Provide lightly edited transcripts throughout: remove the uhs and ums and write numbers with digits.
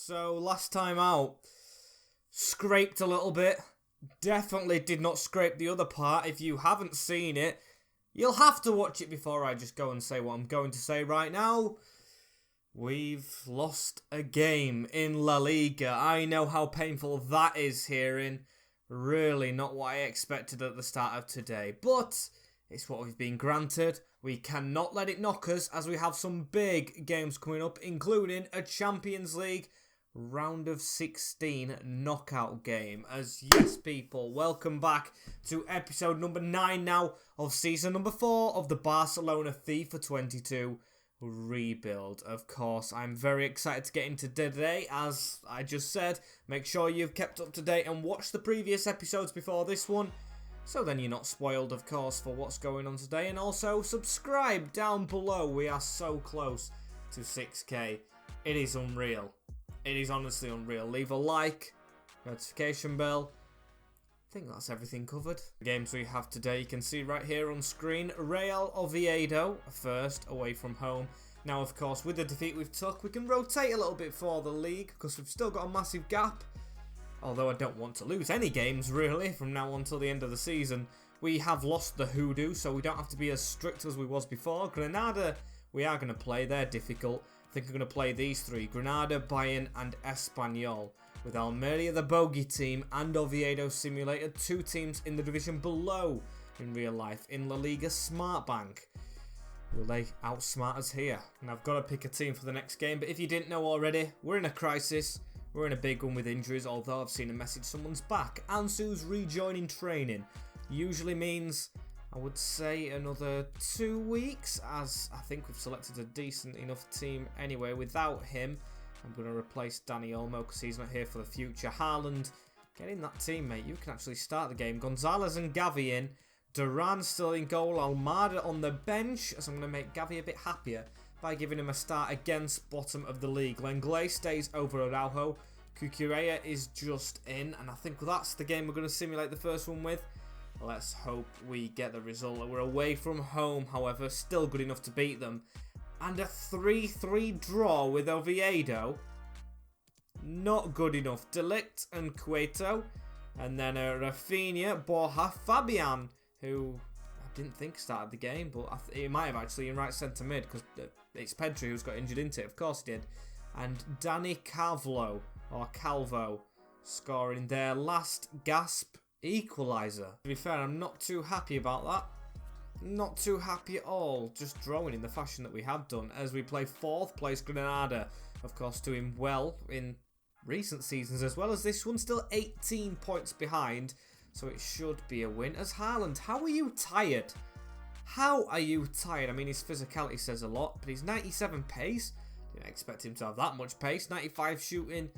So last time out, scraped a little bit. Definitely did not scrape the other part. If you haven't seen it, you'll have to watch it before I just go and say what I'm going to say right now. We've lost a game in La Liga. I know how painful that is hearing. Really not what I expected at the start of today. But it's what we've been granted. We cannot let it knock us as we have some big games coming up, including a Champions League round of 16 knockout game. As yes, people, welcome back to episode number 9 now of season number 4 of the Barcelona FIFA 22 rebuild. Of course, I'm very excited to get into today. As I just said, make sure you've kept up to date and watched the previous episodes before this one, so then you're not spoiled, of course, for what's going on today. And also subscribe down below. We are so close to 6k. It is unreal. It is honestly unreal. Leave a like, notification bell. I think that's everything covered. The games we have today, you can see right here on screen. Real Oviedo first, away from home. Now, of course, with the defeat we've took, we can rotate a little bit for the league because we've still got a massive gap. Although I don't want to lose any games, really, from now on till the end of the season. We have lost the hoodoo, so we don't have to be as strict as we was before. Granada, we are going to play. They're difficult. I think we're going to play these three. Granada, Bayern, and Espanyol. With Almeria, the bogey team, and Oviedo Simulator, two teams in the division below in real life. In La Liga, Smartbank. Will they outsmart us here? And I've got to pick a team for the next game. But if you didn't know already, we're in a crisis. We're in a big one with injuries, although I've seen a message someone's back. Ansu's rejoining training. Usually means, I would say, another 2 weeks, as I think we've selected a decent enough team anyway. Without him, I'm going to replace Danny Olmo because he's not here for the future. Haaland, get in that team, mate. You can actually start the game. Gonzalez and Gavi in. Duran still in goal. Almada on the bench, as I'm going to make Gavi a bit happier by giving him a start against bottom of the league. Lenglet stays over Araujo. Cucurella is just in, and I think that's the game we're going to simulate the first one with. Let's hope we get the result. We're away from home, however, still good enough to beat them. And a 3-3 draw with Oviedo. Not good enough. Delict and Cueto. And then Rafinha, Borja, Fabian, who I didn't think started the game, but he might have actually in right centre mid because it's Pedri who's got injured into it. Of course he did. And Danny Calvo, scoring their last gasp equaliser. To be fair, I'm not too happy about that. Not too happy at all. Just drawing in the fashion that we have done as we play 4th place Granada. Of course, doing well in recent seasons as well as this one. Still 18 points behind, so it should be a win. As Haaland, how are you tired? How are you tired? I mean, his physicality says a lot, but he's 97 pace. Didn't expect him to have that much pace. 95 shooting,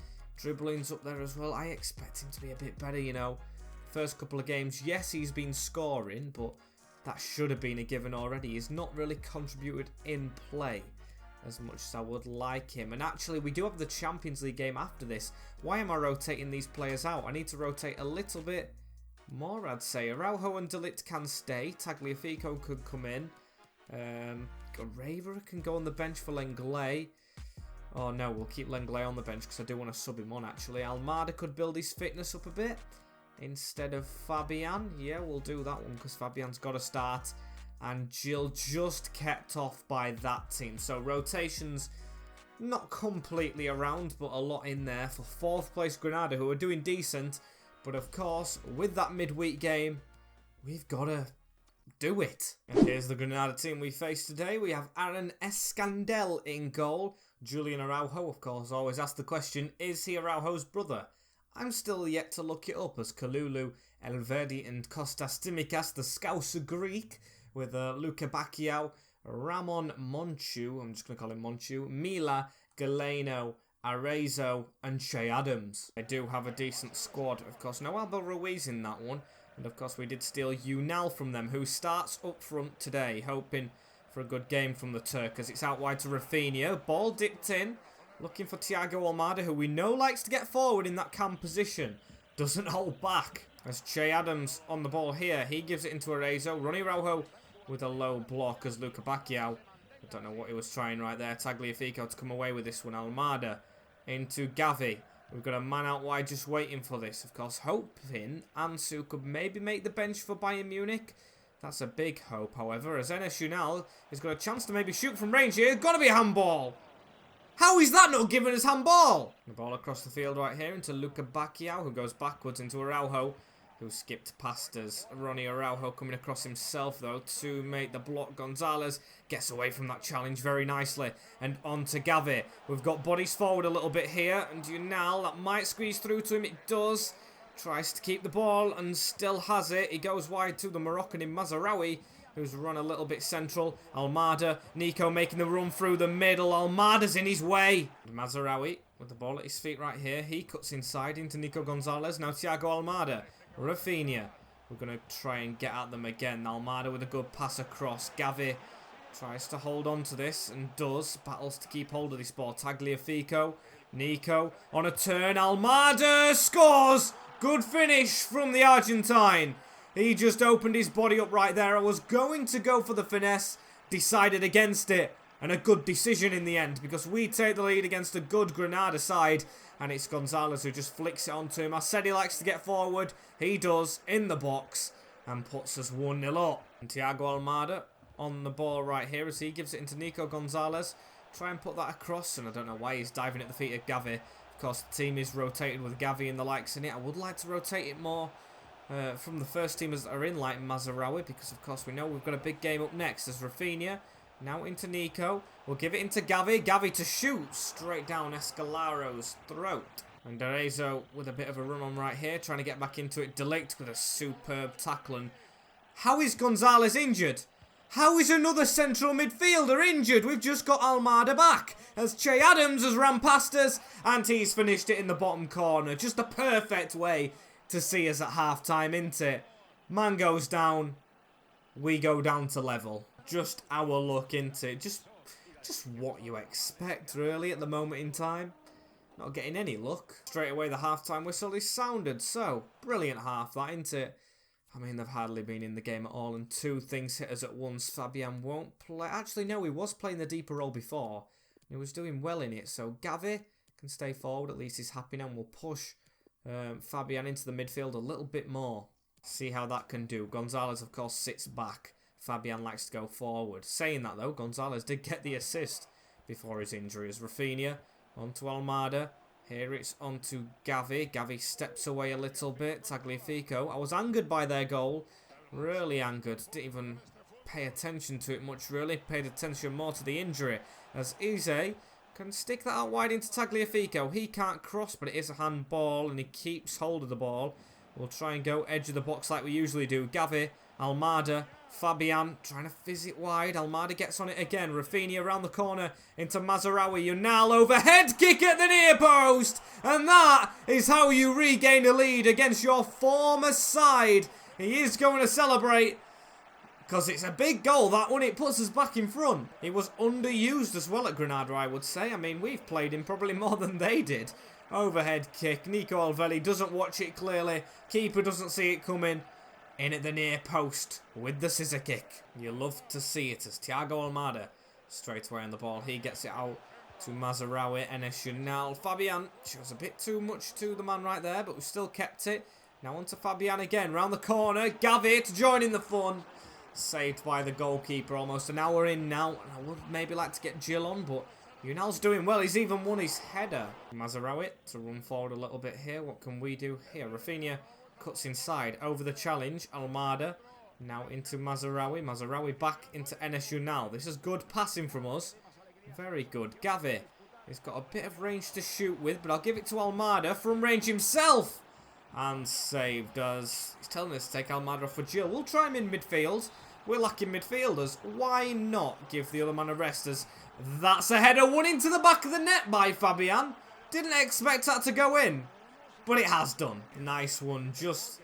dribbling's up there as well. I expect him to be a bit better, you know. First couple of games, yes, he's been scoring, but that should have been a given already. He's not really contributed in play as much as I would like him. And actually, we do have the Champions League game after this. Why am I rotating these players out? I need to rotate a little bit more, I'd say. Araujo and Delict can stay. Tagliafico could come in. Guerrero can go on the bench for Lenglet. Oh no, we'll keep Lenglet on the bench because I do want to sub him on actually. Almada could build his fitness up a bit instead of Fabian. Yeah, we'll do that one because Fabian's got to start. And Jill just kept off by that team. So rotations not completely around, but a lot in there for 4th place Granada, who are doing decent. But of course, with that midweek game, we've got to do it. And here's the Granada team we face today. We have Aaron Escandel in goal. Julian Araujo, of course, always ask the question, is he Araujo's brother? I'm still yet to look it up, as Kalulu, Elvedi and Kostas Timikas, the Scouser Greek, with Luka Bacchiao, Ramon Monchu, I'm just going to call him Monchu, Mila, Galeno, Arezzo and Che Adams. I do have a decent squad, of course. No Alba Ruiz in that one. And of course we did steal Unal from them, who starts up front today, hoping for a good game from the Turk as it's out wide to Rafinha. Ball dipped in, looking for Thiago Almada, who we know likes to get forward in that cam position. Doesn't hold back. As Che Adams on the ball here, he gives it into Arezzo. Ronnie Araujo with a low block as Luka Bacchiao. I don't know what he was trying right there. Tagliafico to come away with this one. Almada into Gavi. We've got a man out wide just waiting for this. Of course, hoping Ansu could maybe make the bench for Bayern Munich. That's a big hope, however, as Enes Ünal has got a chance to maybe shoot from range here. Got to be a handball. How is that not given as handball? The ball across the field right here into Luka Bacchiao, who goes backwards into Araujo, who skipped past us. Ronnie Araujo coming across himself, though, to make the block. Gonzalez gets away from that challenge very nicely. And on to Gavi. We've got bodies forward a little bit here. And Ünal, that might squeeze through to him. It does. Tries to keep the ball and still has it. He goes wide to the Moroccan in Mazraoui, who's run a little bit central. Almada, Nico making the run through the middle. Almada's in his way. Mazraoui with the ball at his feet right here. He cuts inside into Nico Gonzalez. Now Thiago Almada. Rafinha. We're going to try and get at them again. Almada with a good pass across. Gavi tries to hold on to this and does. Battles to keep hold of this ball. Tagliafico. Nico on a turn. Almada scores! Good finish from the Argentine. He just opened his body up right there. I was going to go for the finesse. Decided against it. And a good decision in the end, because we take the lead against a good Granada side. And it's Gonzalez who just flicks it onto him. I said he likes to get forward. He does in the box and puts us 1-0 up. And Thiago Almada on the ball right here as he gives it into Nico Gonzalez. Try and put that across, and I don't know why he's diving at the feet of Gavi. Of course, the team is rotated with Gavi and the likes in it. I would like to rotate it more from the first teamers that are in, like Mazraoui, because of course we know we've got a big game up next. There's Rafinha. Now into Nico. We'll give it into Gavi. Gavi to shoot straight down Escalaro's throat. And Derezo with a bit of a run on right here. Trying to get back into it. Delict with a superb tackle. And how is Gonzalez injured? How is another central midfielder injured? We've just got Almada back. As Che Adams has ran past us. And he's finished it in the bottom corner. Just a perfect way to see us at half-time, isn't it? Man goes down. We go down to level. Just our luck, isn't it? Just what you expect, really, at the moment in time. Not getting any luck. Straight away, the half-time whistle is sounded. So, brilliant half, that, isn't it? I mean, they've hardly been in the game at all, and two things hit us at once. Fabian won't play. Actually, no, he was playing the deeper role before. He was doing well in it, so Gavi can stay forward. At least he's happy now, and we'll push Fabian into the midfield a little bit more. See how that can do. Gonzalez, of course, sits back. Fabian likes to go forward. Saying that, though, Gonzalez did get the assist before his injury. As Rafinha onto Almada. Here it's onto Gavi. Gavi steps away a little bit. Tagliafico. I was angered by their goal. Really angered. Didn't even pay attention to it much, really. Paid attention more to the injury. As Eze can stick that out wide into Tagliafico. He can't cross, but it is a handball, and he keeps hold of the ball. We'll try and go edge of the box like we usually do. Gavi, Almada, Fabian trying to fizz it wide. Almada gets on it again. Rafinha around the corner into Mazraoui. Ünal overhead kick at the near post. And that is how you regain a lead against your former side. He is going to celebrate because it's a big goal, that one. It puts us back in front. He was underused as well at Granada, I would say. I mean, we've played him probably more than they did. Overhead kick. Nico Alvelli doesn't watch it clearly. Keeper doesn't see it coming. In at the near post with the scissor kick. You love to see it as Thiago Almada straight away on the ball. He gets it out to Mazraoui. Enes Ünal. Fabian shows a bit too much to the man right there, but we still kept it. Now on to Fabian again. Round the corner. Gavi to join in the fun. Saved by the goalkeeper. Almost an hour in now. And I would maybe like to get Jill on, but Ünal's doing well. He's even won his header. Mazraoui to run forward a little bit here. What can we do here? Rafinha cuts inside over the challenge. Almada now into Mazraoui. Mazraoui back into Enes Ünal. This is good passing from us. Very good. Gavi. He's got a bit of range to shoot with, but I'll give it to Almada from range himself. And saved us. He's telling us to take Almada off for Jill. We'll try him in midfield. We're lacking midfielders. Why not give the other man a rest, as that's a header won into the back of the net by Fabian. Didn't expect that to go in. But it has done. Nice one. Just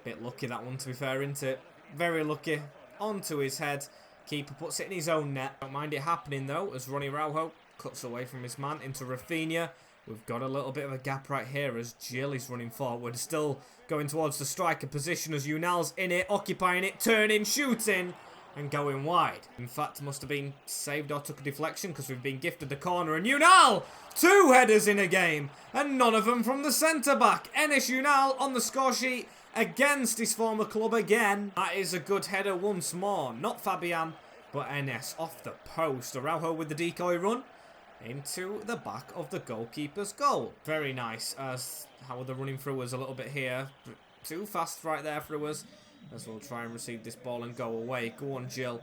a bit lucky, that one, to be fair, isn't it? Very lucky. Onto his head. Keeper puts it in his own net. Don't mind it happening, though, as Ronnie Araujo cuts away from his man into Rafinha. We've got a little bit of a gap right here as Jill is running forward. Still going towards the striker position as Ünal's in it, occupying it, turning, shooting. and going wide. In fact, must have been saved or took a deflection because we've been gifted the corner. And Unal, 2 headers in a game, and none of them from the centre-back. Enes Unal on the score sheet against his former club again. That is a good header once more. Not Fabian, but Enes off the post. Araujo with the decoy run into the back of the goalkeeper's goal. Very nice, as how they're running through us a little bit here. Too fast right there through us, as we'll try and receive this ball and go away. Go on, Jill,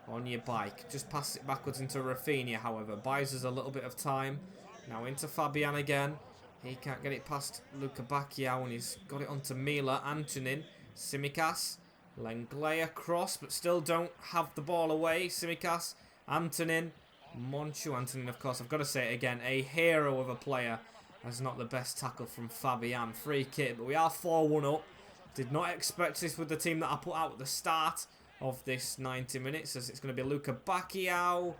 on your bike. Just pass it backwards into Rafinha, however. Buys us a little bit of time. Now into Fabian again. He can't get it past Luka Bacchiao, and he's got it onto Mila. Antonin, Simicas, Lenglet cross, but still don't have the ball away. Simicas, Antonin, Monchu. Antonin, of course, I've got to say it again, a hero of a player. That's not the best tackle from Fabian. Free kick, but we are 4-1 up. Did not expect this with the team that I put out at the start of this 90 minutes, as it's going to be Luka Bacchiao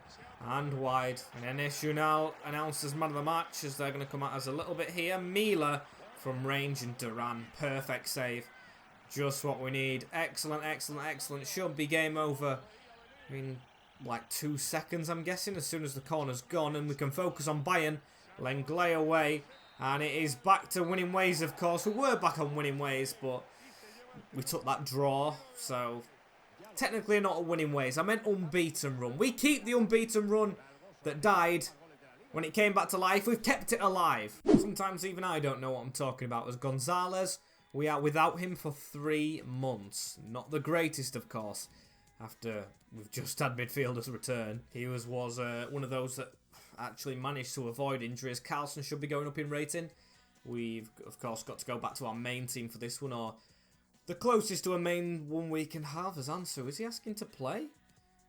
and wide. And Enes Unal announced as man of the match, as they're going to come out as a little bit here. Mila from range, and Duran, perfect save. Just what we need. Excellent, excellent, excellent. Should be game over in like 2 seconds, I'm guessing, as soon as the corner's gone, and we can focus on Bayern. Lenglet away, and it is back to winning ways, of course. We were back on winning ways, but we took that draw, so technically not a winning ways. I meant unbeaten run. We keep the unbeaten run that died when it came back to life. We've kept it alive. Sometimes even I don't know what I'm talking about. As Gonzalez, we are without him for 3 months. Not the greatest, of course, after we've just had midfielders return. He was one of those that actually managed to avoid injuries. Carlson should be going up in rating. We've, of course, got to go back to our main team for this one, or the closest to a main one we can have. As Ansu, is he asking to play?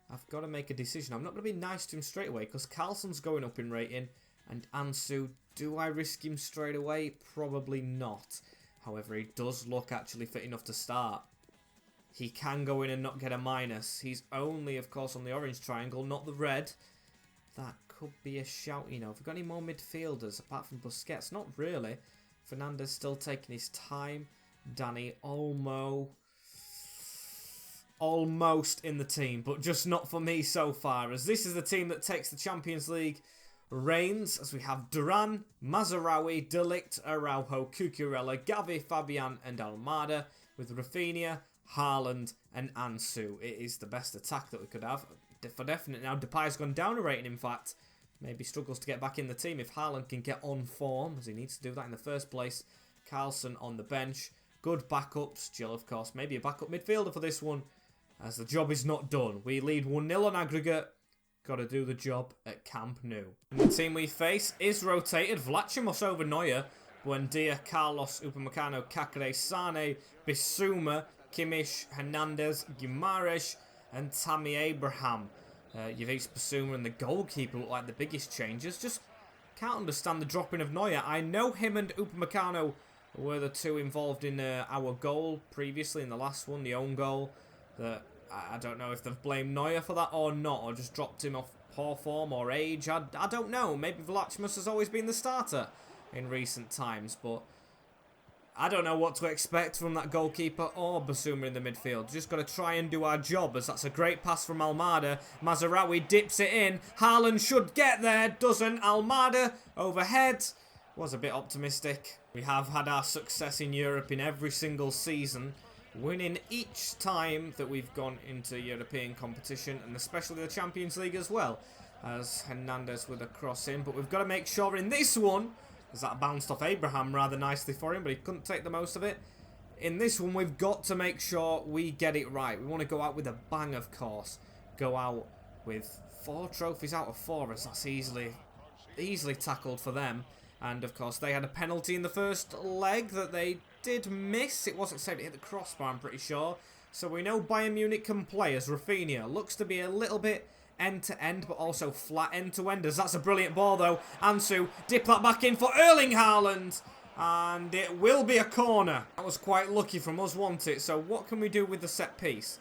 I've got to make a decision. I'm not going to be nice to him straight away, because Carlson's going up in rating, and Ansu, do I risk him straight away? Probably not. However, he does look actually fit enough to start. He can go in and not get a minus. He's only, of course, on the orange triangle, not the red. That could be a shout, you know. Have we got any more midfielders apart from Busquets? Not really. Fernandez still taking his time. Danny Olmo. Almost in the team, but just not for me so far, as this is the team that takes the Champions League reigns, as we have Duran, Mazraoui, De Ligt, Araujo, Cucurella, Gavi, Fabian and Almada, with Rafinha, Haaland and Ansu. It is the best attack that we could have, for definite. Now Depay's gone down a rating, in fact. Maybe struggles to get back in the team if Haaland can get on form, as he needs to do that in the first place. Carlson on the bench. Good backups. Jill, of course, maybe a backup midfielder for this one, as the job is not done. We lead 1-0 on aggregate. Got to do the job at Camp Nou. And the team we face is rotated. Vlachimos over Neuer. Buendia, Carlos, Upamecano, Cacare, Sane, Bissouma, Kimmich, Hernandez, Guimaraes and Tammy Abraham. Yves Bissouma and the goalkeeper look like the biggest changes. Just can't understand the dropping of Neuer. I know him and Upamecano were the two involved in our goal previously in the last one, the own goal. I don't know if they've blamed Neuer for that or not, or just dropped him off poor form or age. I don't know. Maybe Vlachimos has always been the starter in recent times, but I don't know what to expect from that goalkeeper or Bissouma in the midfield. Just got to try and do our job, as that's a great pass from Almada. Mazraoui dips it in. Haaland should get there. Doesn't. Almada overhead. Was a bit optimistic. We have had our success in Europe in every single season, winning each time that we've gone into European competition, and especially the Champions League as well, as Hernandez with a cross in. But we've got to make sure in this one, as that bounced off Abraham rather nicely for him, but he couldn't take the most of it. In this one, we've got to make sure we get it right. We want to go out with a bang, of course. Go out with 4 trophies out of 4, as that's easily tackled for them. And, of course, they had a penalty in the first leg that they did miss. It wasn't safe to hit the crossbar, I'm pretty sure. So we know Bayern Munich can play, as Rafinha looks to be a little bit end-to-end, but also flat end-to-end, as that's a brilliant ball, though. Ansu, dip that back in for Erling Haaland. And it will be a corner. That was quite lucky from us, wasn't it? So what can we do with the set piece?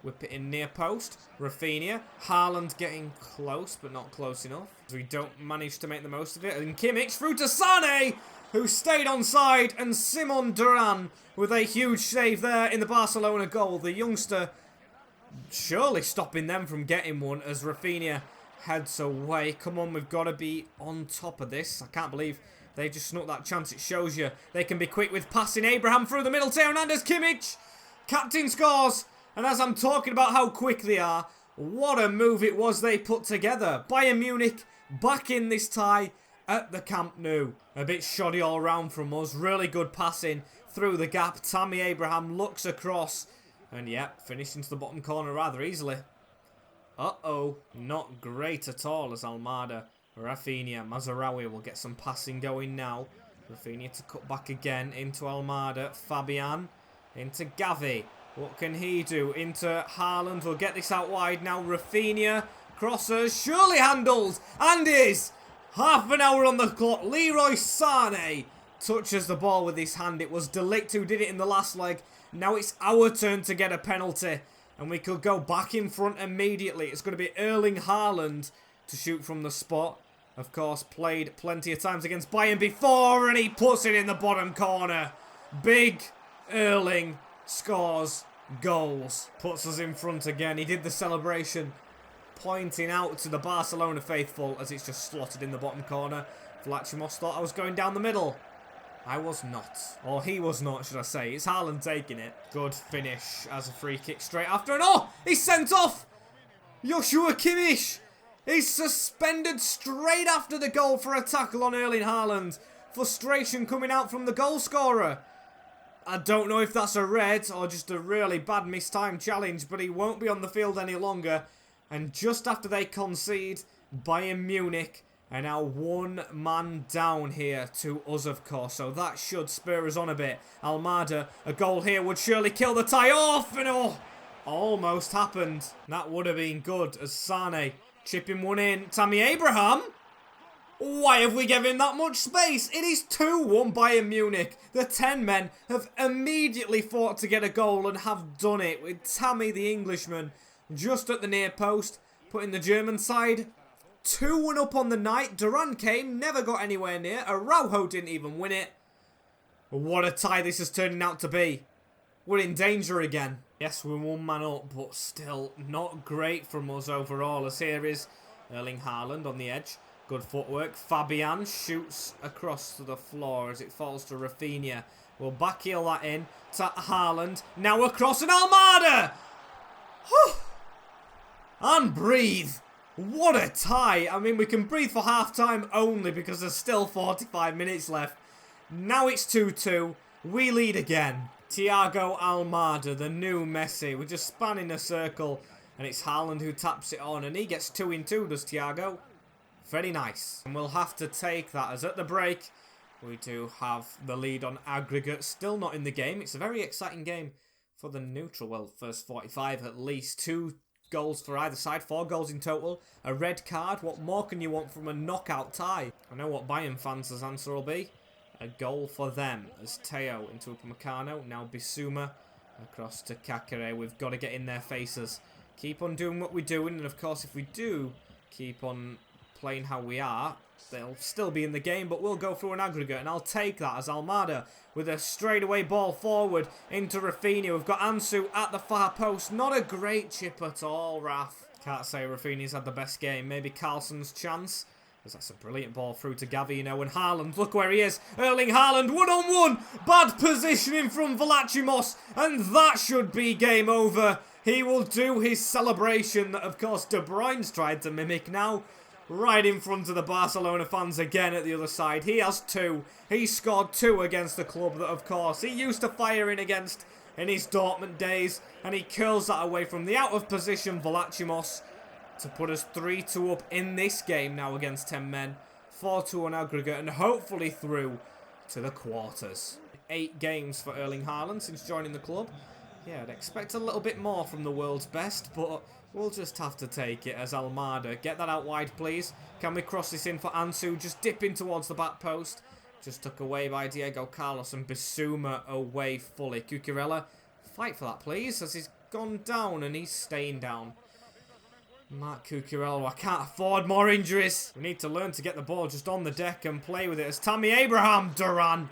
Whip it in near post. Rafinha. Haaland getting close, but not close enough. We don't manage to make the most of it. And Kimmich through to Sane, who stayed onside. And Simon Duran with a huge save there in the Barcelona goal. The youngster surely stopping them from getting one as Rafinha heads away. Come on, we've got to be on top of this. I can't believe they just snuck that chance. It shows you they can be quick with passing. Abraham through the middle. Theo Hernandez, Kimmich. Captain scores. And as I'm talking about how quick they are, what a move it was they put together. Bayern Munich back in this tie at the Camp Nou. A bit shoddy all round from us. Really good passing through the gap. Tammy Abraham looks across. And yep, finished into the bottom corner rather easily. Uh-oh. Not great at all as Almada. Rafinha, Mazraoui will get some passing going now. Rafinha to cut back again into Almada. Fabian into Gavi. What can he do? Into Haaland. We'll get this out wide now. Rafinha crosses. Surely handles. And is. Half an hour on the clock. Leroy Sané touches the ball with his hand. It was De Ligt who did it in the last leg. Now it's our turn to get a penalty. And we could go back in front immediately. It's going to be Erling Haaland to shoot from the spot. Of course, played plenty of times against Bayern before. And he puts it in the bottom corner. Big Erling scores goals. Puts us in front again. He did the celebration, pointing out to the Barcelona faithful as it's just slotted in the bottom corner. Vlachimos thought I was going down the middle. I was not. Or he was not, should I say. It's Haaland taking it. Good finish as a free kick straight after. And oh, he's sent off. Joshua Kimmich. He's suspended straight after the goal for a tackle on Erling Haaland. Frustration coming out from the goal scorer. I don't know if that's a red or just a really bad mistimed challenge, but he won't be on the field any longer. And just after they concede, Bayern Munich are now one man down here to us, of course. So that should spur us on a bit. Almada, a goal here would surely kill the tie off. And oh, almost happened. That would have been good as Sané chipping one in. Tammy Abraham. Why have we given that much space? It is 2-1 Bayern Munich. The 10 men have immediately fought to get a goal and have done it with Tammy the Englishman just at the near post, putting the German side 2-1 up on the night. Duran came, never got anywhere near. Araujo didn't even win it. What a tie this is turning out to be. We're in danger again. Yes, we're one man up, but still not great from us overall, as here is Erling Haaland on the edge. Good footwork. Fabian shoots across to the floor as it falls to Rafinha. We'll backheel that in to Haaland. Now across and Almada! And breathe. What a tie. I mean, we can breathe for half-time only because there's still 45 minutes left. Now it's 2-2. We lead again. Thiago Almada, the new Messi. We're just spanning a circle. And it's Haaland who taps it on. And he gets 2 in 2, does Thiago. Very nice. And we'll have to take that as at the break, we do have the lead on aggregate. Still not in the game. It's a very exciting game for the neutral. Well, first 45 at least. 2 goals for either side. 4 goals in total. A red card. What more can you want from a knockout tie? I know what Bayern fans' answer will be. A goal for them as Theo into Upamecano. Now Bissouma across to Kakare. We've got to get in their faces. Keep on doing what we're doing. And of course, if we do keep on playing how we are, they'll still be in the game, but we'll go through an aggregate, and I'll take that as Almada with a straightaway ball forward into Rafinha. We've got Ansu at the far post. Not a great chip at all, Raf. Can't say Rafinha's had the best game. Maybe Carlson's chance, because that's a brilliant ball through to Gavi, you know, and Haaland, look where he is. Erling Haaland, one-on-one. Bad positioning from Vlachimos, and that should be game over. He will do his celebration that, of course, De Bruyne's tried to mimic now. Right in front of the Barcelona fans again at the other side. He has 2. He scored 2 against the club that, of course, he used to fire in against in his Dortmund days. And he curls that away from the out-of-position Vlachimos to put us 3-2 up in this game now against 10 men. 4-2 on aggregate and hopefully through to the quarters. 8 games for Erling Haaland since joining the club. Yeah, I'd expect a little bit more from the world's best, but we'll just have to take it as Almada. Get that out wide, please. Can we cross this in for Ansu? Just dipping towards the back post. Just took away by Diego Carlos and Bissouma away fully. Cucurella, fight for that, please, as he's gone down and he's staying down. Mark Cucurella, I can't afford more injuries. We need to learn to get the ball just on the deck and play with it as Tammy Abraham. Duran,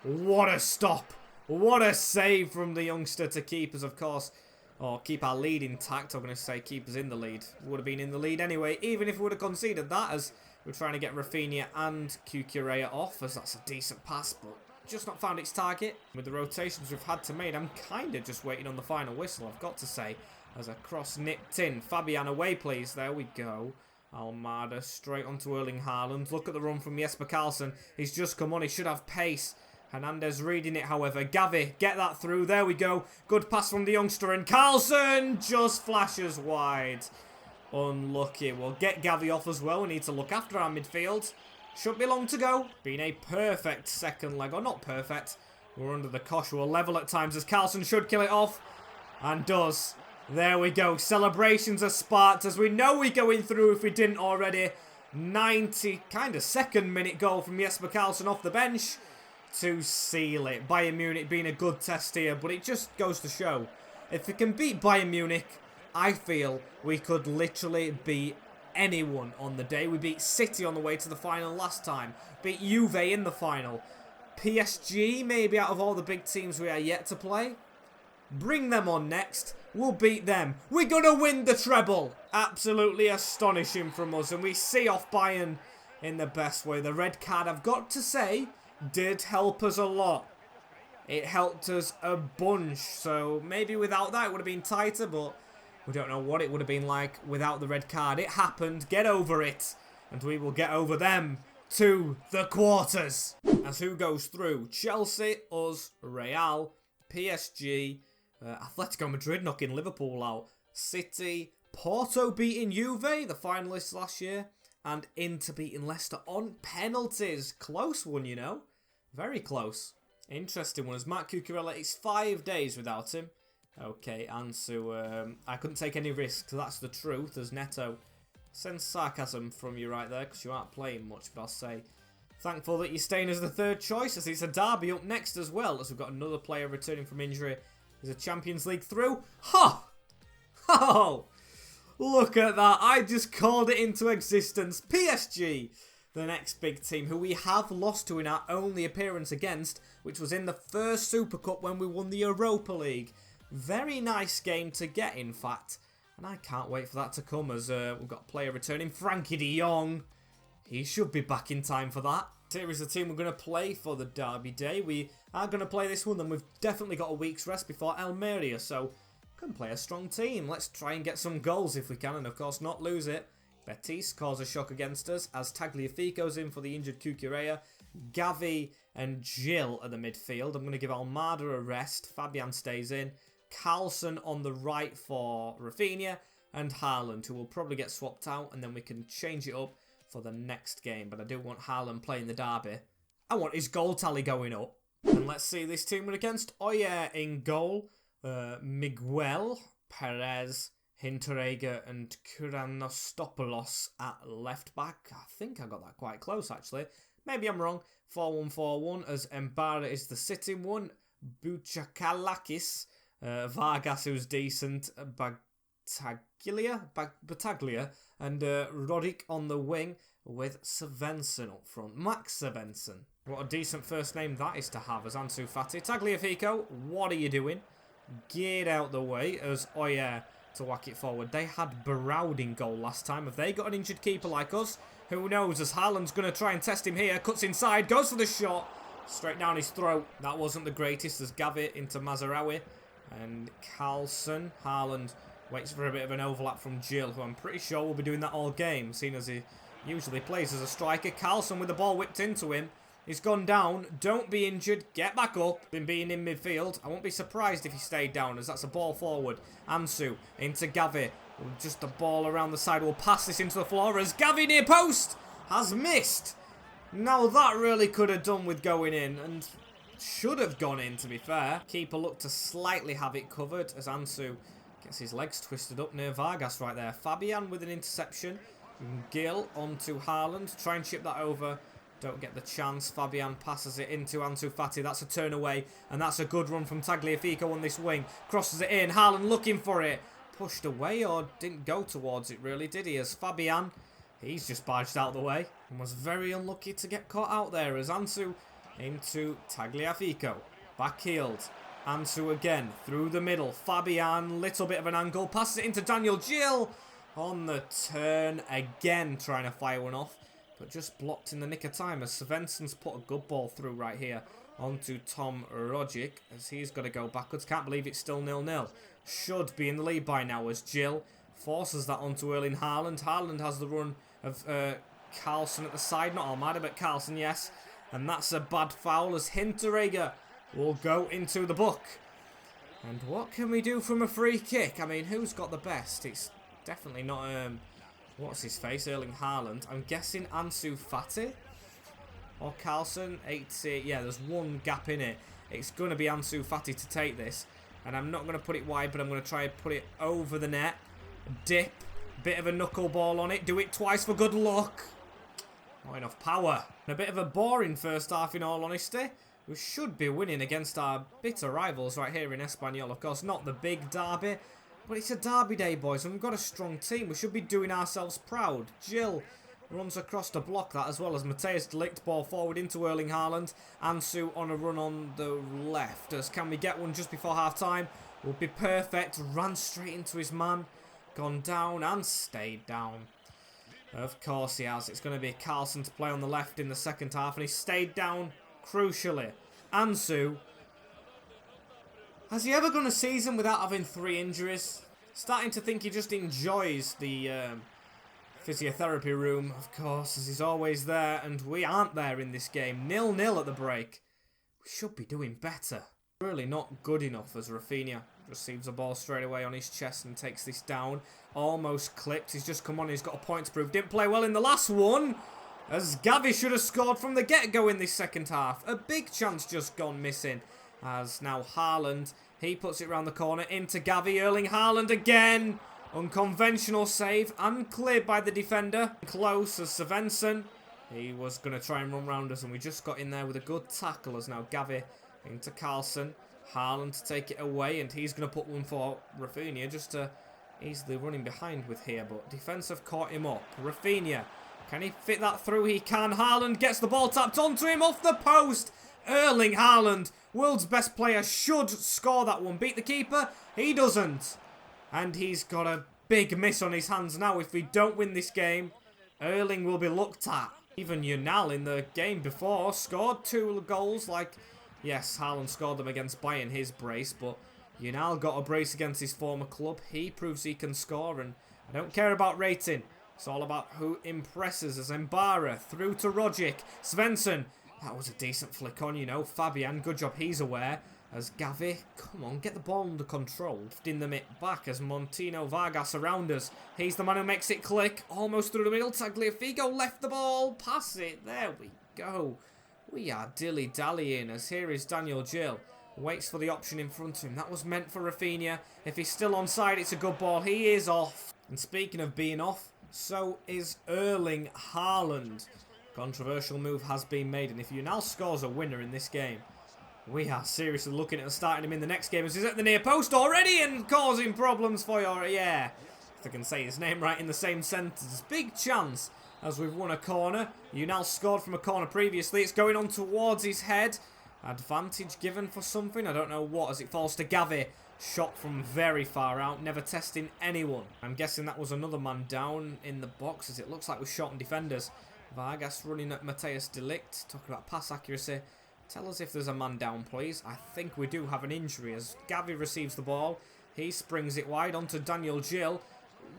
what a stop. What a save from the youngster to keep us, of course. or keep our lead intact. I'm going to say keep us in the lead. Would have been in the lead anyway, even if we would have conceded that, as we're trying to get Rafinha and Cucurella off, as that's a decent pass, but just not found its target. With the rotations we've had to make, I'm kind of just waiting on the final whistle, I've got to say, as a cross nipped in. Fabian away, please. There we go. Almada straight onto Erling Haaland. Look at the run from Jesper Karlsson. He's just come on. He should have pace. Hernandez reading it, however. Gavi, get that through. There we go. Good pass from the youngster. And Karlsson just flashes wide. Unlucky. We'll get Gavi off as well. We need to look after our midfield. Shouldn't be long to go. Been a perfect second leg. Or not perfect. We're under the cosh. We're level at times as Karlsson should kill it off. And does. There we go. Celebrations are sparked as we know we're going through if we didn't already. 90 kind of second minute goal from Jesper Karlsson off the bench to seal it. Bayern Munich being a good test here, but it just goes to show if we can beat Bayern Munich, I feel we could literally beat anyone on the day. We beat City on the way to the final last time. Beat Juve in the final. PSG, maybe out of all the big teams we are yet to play. Bring them on next. We'll beat them. We're going to win the treble. Absolutely astonishing from us. And we see off Bayern in the best way. The red card, I've got to say, did help us a lot. It helped us a bunch. So maybe without that it would have been tighter. But we don't know what it would have been like without the red card. It happened. Get over it. And we will get over them to the quarters. As who goes through? Chelsea, us, Real, PSG, Atletico Madrid knocking Liverpool out, City, Porto beating Juve, the finalists last year, and Inter beating Leicester on penalties. Close one, you know. Very close. Interesting one. As Marc Cucurella, it's 5 days without him. Okay, Ansu, I couldn't take any risks, that's the truth, as Neto. Sends sarcasm from you right there, because you aren't playing much, but I'll say thankful that you're staying as the third choice, as it's a derby up next as well, as we've got another player returning from injury. There's a Champions League through. Ha! Oh! Look at that. I just called it into existence. PSG, the next big team, who we have lost to in our only appearance against, which was in the first Super Cup when we won the Europa League. Very nice game to get, in fact. And I can't wait for that to come, as we've got a player returning, Frankie de Jong. He should be back in time for that. Here is the team we're going to play for the derby day. We are going to play this one, then we've definitely got a week's rest before Almeria, so can play a strong team. Let's try and get some goals if we can, and of course not lose it. Betis cause a shock against us, as Tagliafico's in for the injured Cucurella. Gavi and Gil at the midfield. I'm going to give Almada a rest. Fabian stays in. Karlsson on the right for Rafinha, and Haaland, who will probably get swapped out, and then we can change it up for the next game. But I do want Haaland playing the derby. I want his goal tally going up. And let's see this team against Oyer in goal. Miguel, Perez, Hinteregger and Kuranostopoulos at left back. I think I got that quite close actually. Maybe I'm wrong. 4-1-4-1 as Mbara is the sitting one. Buchakalakis, Vargas who's decent. Bataglia and Rodic on the wing with Svensson up front. Max Svensson. What a decent first name that is to have as Ansu Fati. Tagliafico, what are you doing? Get out the way as Oyer to whack it forward. They had Berraud in goal last time. Have they got an injured keeper like us? Who knows, as Haaland's going to try and test him here. Cuts inside, goes for the shot. Straight down his throat. That wasn't the greatest as Gavi into Mazarawi. And Karlsson. Haaland waits for a bit of an overlap from Gil, who I'm pretty sure will be doing that all game, seeing as he usually plays as a striker. Karlsson with the ball whipped into him. He's gone down. Don't be injured. Get back up. Been being in midfield. I won't be surprised if he stayed down, as that's a ball forward. Ansu into Gavi. Just the ball around the side. We'll pass this into the floor as Gavi near post has missed. Now that really could have done with going in, and should have gone in, to be fair. Keeper looked to slightly have it covered as Ansu gets his legs twisted up near Vargas right there. Fabian with an interception. Gil onto Haaland. Try and chip that over. Don't get the chance. Fabian passes it into Ansu Fati. That's a turn away. And that's a good run from Tagliafico on this wing. Crosses it in. Haaland looking for it. Pushed away or didn't go towards it really, did he? As Fabian, he's just barged out the way. And was very unlucky to get caught out there as Ansu into Tagliafico. Backheeled. Ansu again, through the middle. Fabian, little bit of an angle. Passes it into Daniel Gil. On the turn, again trying to fire one off. But just blocked in the nick of time as Svensson's put a good ball through right here. Onto Tom Rogic as he's got to go backwards. Can't believe it's still 0-0. Should be in the lead by now as Gil forces that onto Erling Haaland. Haaland has the run of Carlson at the side. Not Almada, but Carlson, yes. And that's a bad foul as Hinteregger will go into the book. And what can we do from a free kick? I mean, who's got the best? It's definitely not, what's his face? Erling Haaland. I'm guessing Ansu Fati or Carlson. 80. Yeah, there's one gap in it. It's going to be Ansu Fati to take this. And I'm not going to put it wide, but I'm going to try and put it over the net. Dip. Bit of a knuckleball on it. Do it twice for good luck. Not enough power. And a bit of a boring first half in all honesty. We should be winning against our bitter rivals right here in Espanyol. Of course, not the big derby. But it's a derby day, boys, and we've got a strong team. We should be doing ourselves proud. Gil runs across to block that, as well as Matthijs de Ligt. Ball forward into Erling Haaland. Ansu on a run on the left. As can we get one just before half-time? Will be perfect. Ran straight into his man. Gone down and stayed down. Of course he has. It's going to be Carlson to play on the left in the second half, and he stayed down crucially. Ansu, has he ever gone a season without having 3 injuries? Starting to think he just enjoys the physiotherapy room, of course, as he's always there, and we aren't there in this game. 0-0 at the break. We should be doing better. Really not good enough as Rafinha receives a ball straight away on his chest and takes this down. Almost clipped. He's just come on. He's got a point to prove. Didn't play well in the last one. As Gavi should have scored from the get-go in this second half. A big chance just gone missing. As now Haaland, he puts it round the corner into Gavi. Erling Haaland again. Unconventional save and cleared by the defender. Close as Svensson. He was going to try and run round us, and we just got in there with a good tackle as now Gavi into Carlson. Haaland to take it away, and he's going to put one for Rafinha just to easily running behind with here, but defence have caught him up. Rafinha, can he fit that through? He can. Haaland gets the ball tapped onto him off the post. Erling Haaland, world's best player, should score that one. Beat the keeper? He doesn't. And he's got a big miss on his hands now. If we don't win this game, Erling will be looked at. Even Unal in the game before scored 2 goals. Like, yes, Haaland scored them against Bayern, his brace, but Unal got a brace against his former club. He proves he can score, and I don't care about rating. It's all about who impresses as Mbara through to Rogic. Svensson, that was a decent flick on, you know. Fabian, good job, he's aware. As Gavi, come on, get the ball under control. Lifting them it back as Montino Vargas around us. He's the man who makes it click. Almost through the middle. Tagliafico left the ball. Pass it. There we go. We are dilly-dallying as here is Daniel Gil. Waits for the option in front of him. That was meant for Rafinha. If he's still onside, it's a good ball. He is off. And speaking of being off, so is Erling Haaland. Controversial move has been made, and if Unal scores a winner in this game, we are seriously looking at starting him in the next game as he's at the near post already and causing problems for your... Yeah, if I can say his name right in the same sentence. Big chance as we've won a corner. Unal scored from a corner previously. It's going on towards his head. Advantage given for something. I don't know what as it falls to Gavi. Shot from very far out. Never testing anyone. I'm guessing that was another man down in the box as it looks like we're shot on defenders. Vargas running at Matthijs de Ligt. Talking about pass accuracy. Tell us if there's a man down, please. I think we do have an injury as Gavi receives the ball. He springs it wide onto Daniel Gil.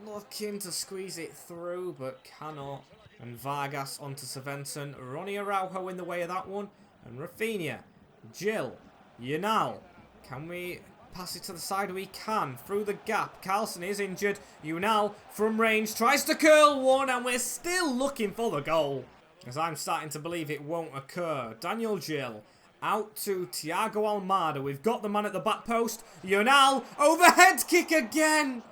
Looking to squeeze it through, but cannot. And Vargas onto Svensson. Ronnie Araujo in the way of that one. And Rafinha. Gil. Unal. Can we pass it to the side? We can. Through the gap. Carlson is injured. Unal from range tries to curl one, and we're still looking for the goal. As I'm starting to believe it won't occur. Daniel Gil out to Thiago Almada. We've got the man at the back post. Unal, overhead kick again.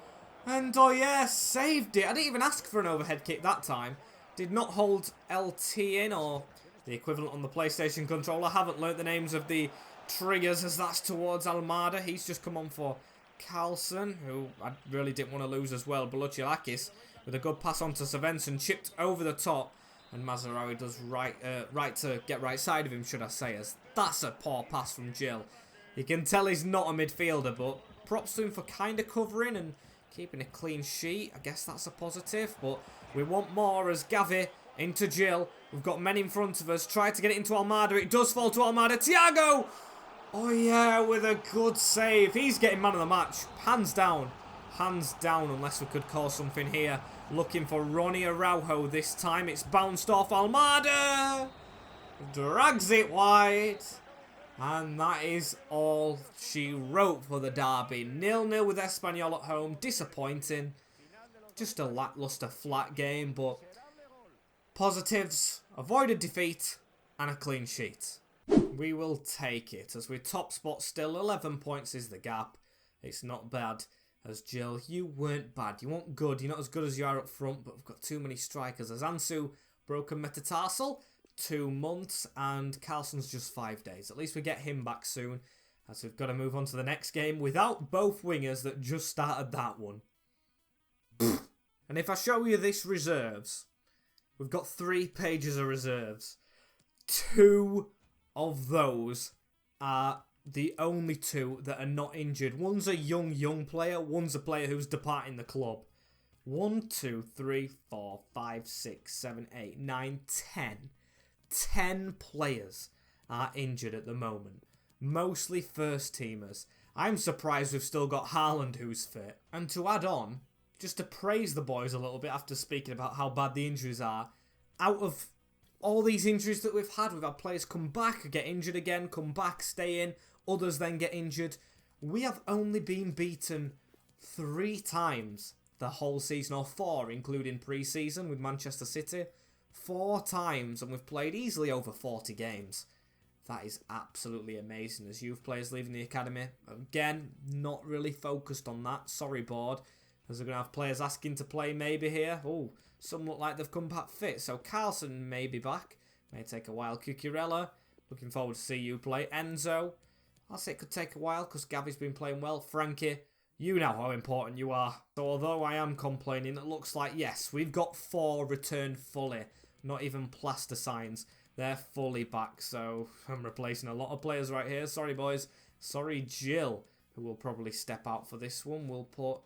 And oh yeah, saved it. I didn't even ask for an overhead kick that time. Did not hold LT in, or the equivalent on the PlayStation controller. Haven't learnt the names of the triggers as that's towards Almada. He's just come on for Carlson, who I really didn't want to lose as well. Bolucilakis with a good pass on to Svensson. Chipped over the top. And Mazraoui does right to get right side of him, should I say, as that's a poor pass from Gil. You can tell he's not a midfielder, but props to him for kind of covering and keeping a clean sheet. I guess that's a positive, but we want more as Gavi into Jill. We've got men in front of us. Try to get it into Almada. It does fall to Almada. Thiago! Oh, yeah, with a good save. He's getting man of the match. Hands down. Hands down, unless we could call something here. Looking for Ronnie Araujo this time. It's bounced off Almada. Drags it wide. And that is all she wrote for the derby. 0-0 with Espanyol at home. Disappointing. Just a lackluster flat game, but positives, avoided defeat and a clean sheet. We will take it as we top spot still. 11 points is the gap. It's not bad. As Jill, you weren't bad. You weren't good. You're not as good as you are up front, but we've got too many strikers. As Ansu, broken metatarsal, 2 months, and Carlson's just 5 days. At least we get him back soon, as we've got to move on to the next game without both wingers that just started that one. And if I show you this reserves, we've got 3 pages of reserves. 2 of those are the only 2 that are not injured. One's a young player. One's a player who's departing the club. 1, 2, 3, 4, 5, 6, 7, 8, 9, 10. 10 players are injured at the moment. Mostly first teamers. I'm surprised we've still got Haaland who's fit. And to add on, just to praise the boys a little bit after speaking about how bad the injuries are, out of all these injuries that we've had players come back, get injured again, come back, stay in, others then get injured. We have only been beaten 3 times the whole season, or 4, including pre-season with Manchester City. 4 times, and we've played easily over 40 games. That is absolutely amazing. As youth players leaving the academy, again, not really focused on that. Sorry, board. As we're going to have players asking to play maybe here. Oh, some look like they've come back fit. So Carlson may be back. May take a while. Cucurella, looking forward to see you play. Enzo, I'll say it could take a while because Gavi's been playing well. Frankie, you know how important you are. So although I am complaining, it looks like, yes, we've got 4 returned fully. Not even plaster signs. They're fully back. So I'm replacing a lot of players right here. Sorry, boys. Sorry, Jill, who will probably step out for this one. We'll put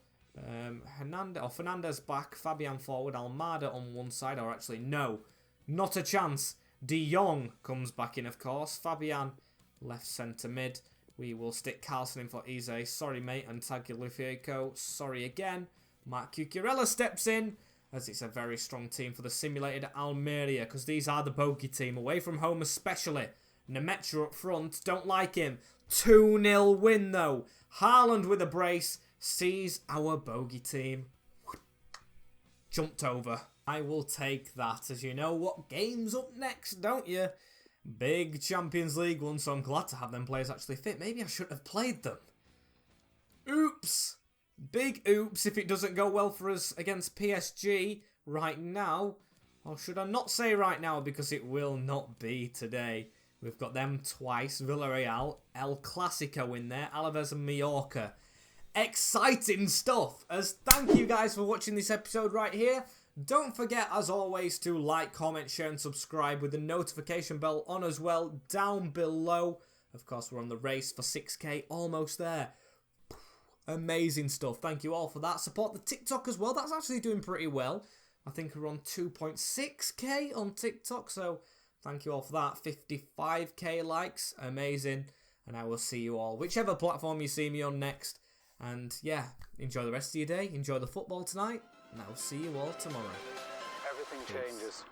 Fernandez back, Fabian forward, Almada on one side, or actually no, not a chance. De Jong comes back in, of course. Fabian left centre mid. We will stick Carlson in for Eze. Sorry, mate. And Tagliafico. Sorry again. Mark Cucurella steps in, as it's a very strong team for the simulated Almeria, because these are the bogey team, away from home especially. Nemetra up front, don't like him. 2-0 win though. Haaland with a brace. Sees our bogey team. Jumped over. I will take that, as you know what game's up next, don't you? Big Champions League one, so I'm glad to have them players actually fit. Maybe I shouldn't have played them. Oops. Big oops if it doesn't go well for us against PSG right now. Or should I not say right now, because it will not be today. We've got them twice. Villarreal, El Clasico in there, Alaves and Mallorca. Exciting stuff. As thank you guys for watching this episode right here. Don't forget, as always, to like, comment, share and subscribe with the notification bell on as well down below. Of course, we're on the race for 6k, almost there. Amazing stuff. Thank you all for that. Support the TikTok as well. That's actually doing pretty well. I think we're on 2.6k on TikTok, so thank you all for that. 55k likes. Amazing. And I will see you all, whichever platform you see me on next. And yeah, enjoy the rest of your day. Enjoy the football tonight. And I will see you all tomorrow. Everything changes.